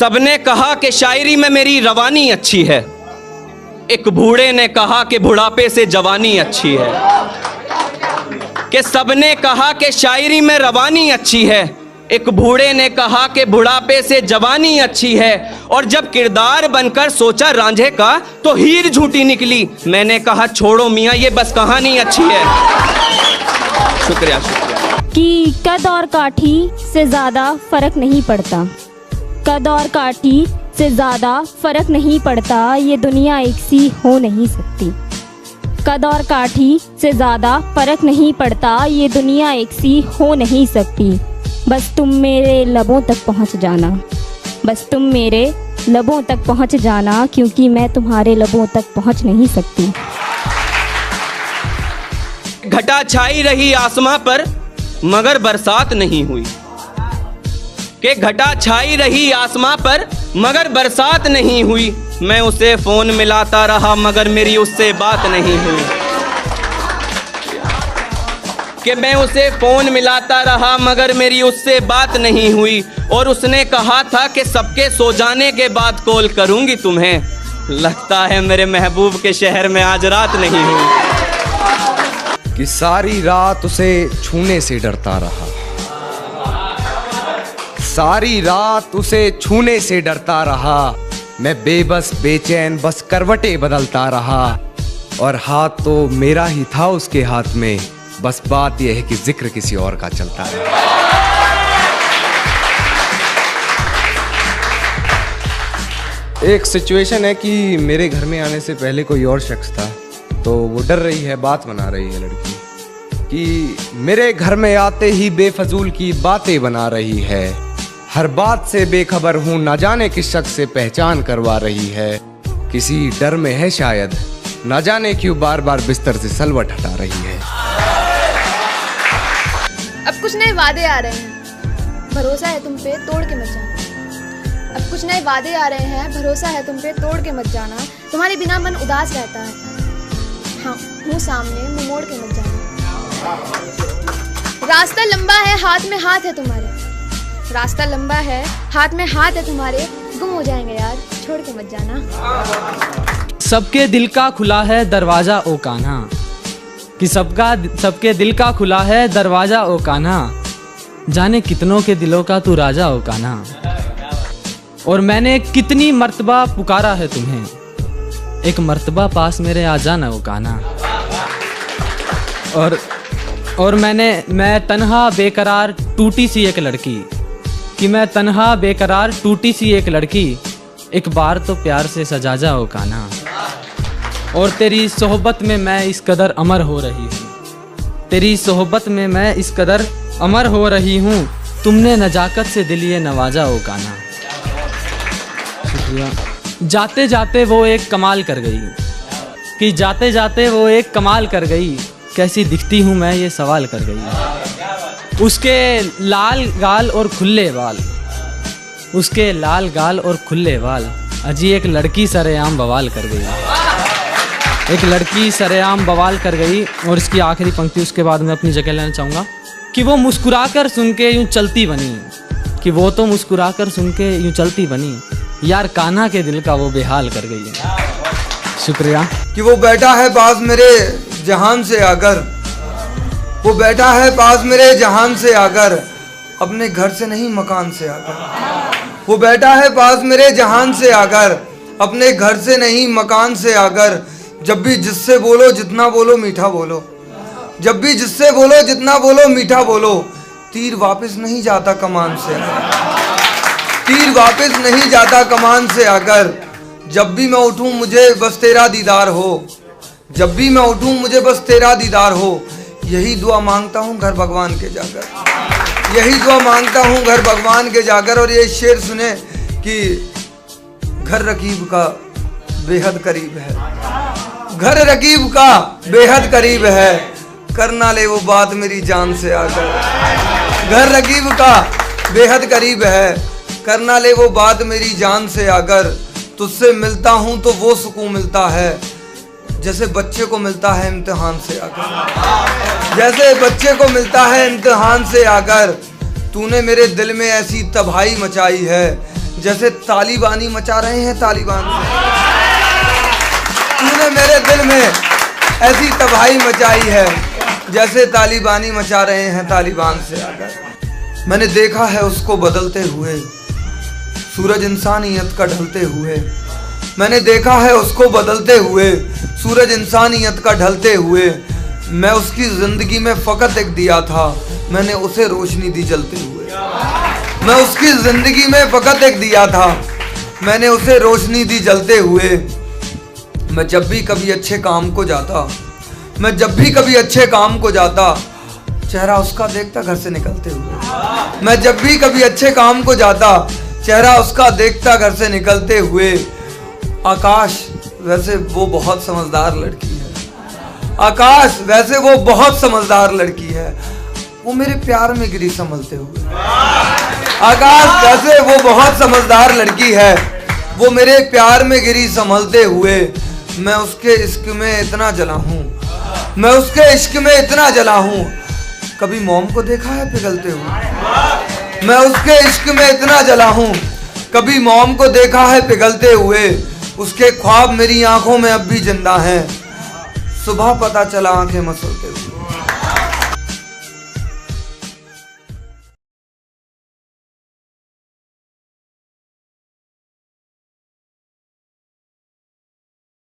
सबने कहा कि शायरी में मेरी रवानी अच्छी है, एक बूढ़े ने कहा कि बुढ़ापे से जवानी अच्छी है। कि सबने कहा कि शायरी में रवानी अच्छी है, एक बूढ़े ने कहा कि बुढ़ापे से जवानी अच्छी है। और जब किरदार बनकर सोचा रांझे का तो हीर झूठी निकली। मैंने कहा छोड़ो मियाँ ये बस कहानी अच्छी है। शुक्रिया शुक्रिया। कि कद और काठी से ज़्यादा फ़र्क नहीं पड़ता, कद और काठी से ज़्यादा फ़र्क नहीं पड़ता, ये दुनिया एक सी हो नहीं सकती। कद और काठी से ज़्यादा फ़र्क नहीं पड़ता, ये दुनिया एक सी हो नहीं सकती। बस तुम मेरे लबों तक पहुंच जाना, बस तुम मेरे लबों तक पहुंच जाना, क्योंकि मैं तुम्हारे लबों तक पहुंच नहीं सकती। घटा छाई रही आसमां पर मगर बरसात नहीं हुई। कि घटा छाई रही आसमां पर मगर बरसात नहीं हुई। मैं उसे फोन मिलाता रहा मगर मेरी उससे बात नहीं हुई। कि मैं उसे फोन मिलाता रहा मगर मेरी उससे बात नहीं हुई। और उसने कहा था कि सबके सो जाने के बाद कॉल करूंगी तुम्हें। लगता है मेरे महबूब के शहर में आज रात नहीं हुई। कि सारी रात उसे छूने से डरता रहा, सारी रात उसे छूने से डरता रहा। मैं बेबस बेचैन बस करवटें बदलता रहा। और हाथ तो मेरा ही था उसके हाथ में, बस बात यह है कि जिक्र किसी और का चलता रहा। एक सिचुएशन है कि मेरे घर में आने से पहले कोई और शख्स था, तो वो डर रही है, बात बना रही है लड़की कि मेरे घर में आते ही बेफजूल की बातें बना रही है। हर बात से बेखबर हूँ, ना जाने किस शख्स से पहचान करवा रही है। किसी डर में है शायद, ना जाने क्यों बार बार बिस्तर से सलवट हटा रही है। अब कुछ नए वादे आ रहे हैं, भरोसा है तुम पे तोड़ के मत जाना। अब कुछ नए वादे आ रहे हैं, भरोसा है तुम पे तोड़ के मत जाना। तुम्हारे बिना मन उदास रहता है, हाँ मुँह सामने मुँह मोड़ के मत जाना। रास्ता लंबा है हाथ में हाथ है तुम्हारे, रास्ता लंबा है हाथ में हाथ है तुम्हारे। गुम हो जाएंगे यार, छोड़ के मत जाना। सबके दिल का खुला है दरवाजा ओ कान्हा, कि सबके दिल का खुला है दरवाजा ओ कान्हा। जाने कितनों के दिलों का तू राजा ओ कान्हा। और मैंने कितनी मर्तबा पुकारा है तुम्हें, एक मर्तबा पास मेरे आ जाना ओ कान्हा। और मैं तन्हा बेकरार टूटी सी एक लड़की, कि मैं तन्हा बेकरार टूटी सी एक लड़की, एक बार तो प्यार से सजा जा ओ कान्हा। और तेरी सोहबत में मैं इस कदर अमर हो रही हूँ, तेरी सोहबत में मैं इस कदर अमर हो रही हूँ। तुमने नजाकत से दिल ये नवाजा ओ कान्हा। शुक्रिया। जाते जाते वो एक कमाल कर गई, कि जाते जाते वो एक कमाल कर गई। कैसी दिखती हूँ मैं ये सवाल कर गई। उसके लाल गाल और खुले बाल, उसके लाल गाल और खुले बाल, अजी एक लड़की सरेआम बवाल कर गई, एक लड़की सरेआम बवाल कर गई। और इसकी आखिरी पंक्ति उसके बाद मैं अपनी जगह लेना चाहूँगा कि वो मुस्कुराकर सुन के यूँ चलती बनी, कि वो तो मुस्कुराकर सुन के यूँ चलती बनी, यार कान्हा के दिल का वो बेहाल कर गई है। शुक्रिया। कि वो बैठा है पास मेरे जहान से आकर, वो बैठा है पास मेरे जहान से आकर, अपने घर से नहीं मकान से आकर। वो बैठा है पास मेरे जहान से आकर, अपने घर से नहीं मकान से आकर। जब भी जिससे बोलो जितना बोलो मीठा बोलो, जब भी जिससे बोलो जितना बोलो मीठा बोलो। तीर वापस नहीं जाता कमान से, तीर वापस नहीं जाता कमान से आकर। जब भी मैं उठूं मुझे बस तेरा दीदार हो, जब भी मैं उठूं मुझे बस तेरा दीदार हो। यही दुआ मांगता हूँ घर भगवान के जाकर, यही दुआ मांगता हूँ घर भगवान के जाकर। और ये शेर सुने कि घर रकीब का बेहद करीब है, घर रकीब का बेहद करीब है, करना ले वो बात मेरी जान से आकर। घर रकीब का बेहद करीब है, करना ले वो बात मेरी जान से आकर। तुझसे मिलता हूँ तो वो सुकून मिलता है, जैसे बच्चे को मिलता है इम्तिहान से आकर, जैसे बच्चे को मिलता है इम्तिहान से आकर। तूने मेरे दिल में ऐसी तबाही मचाई है, जैसे तालिबानी मचा रहे हैं तालिबान से। तूने मेरे दिल में ऐसी तबाही मचाई है जैसे तालिबानी मचा रहे हैं तालिबान से आकर। मैंने देखा है उसको बदलते हुए, सूरज इंसानियत का ढलते हुए। मैंने देखा है उसको बदलते हुए, सूरज इंसानियत का ढलते हुए। मैं उसकी जिंदगी में फकत एक दिया था, मैंने उसे रोशनी दी जलते हुए। मैं उसकी जिंदगी में फकत एक दिया था, मैंने उसे रोशनी दी जलते हुए। मैं जब भी कभी अच्छे काम को जाता, मैं जब भी कभी अच्छे काम को जाता, चेहरा उसका देखता घर से निकलते हुए। मैं जब भी कभी अच्छे काम को जाता, चेहरा उसका देखता घर से निकलते हुए। आकाश वैसे वो बहुत समझदार लड़की है, आकाश वैसे वो बहुत समझदार लड़की है, वो मेरे प्यार में गिरी संभलते हुए। आकाश वैसे वो बहुत समझदार लड़की है, वो मेरे प्यार में गिरी संभलते हुए। मैं उसके इश्क में इतना जला हूँ, मैं उसके इश्क में इतना जला हूँ, कभी मोम को देखा है पिघलते हुए। मैं उसके इश्क में इतना जला हूँ, कभी मोम को देखा है पिघलते हुए। उसके ख्वाब मेरी आंखों में अब भी जिंदा हैं, सुबह पता चला आंखें मसलते हुए।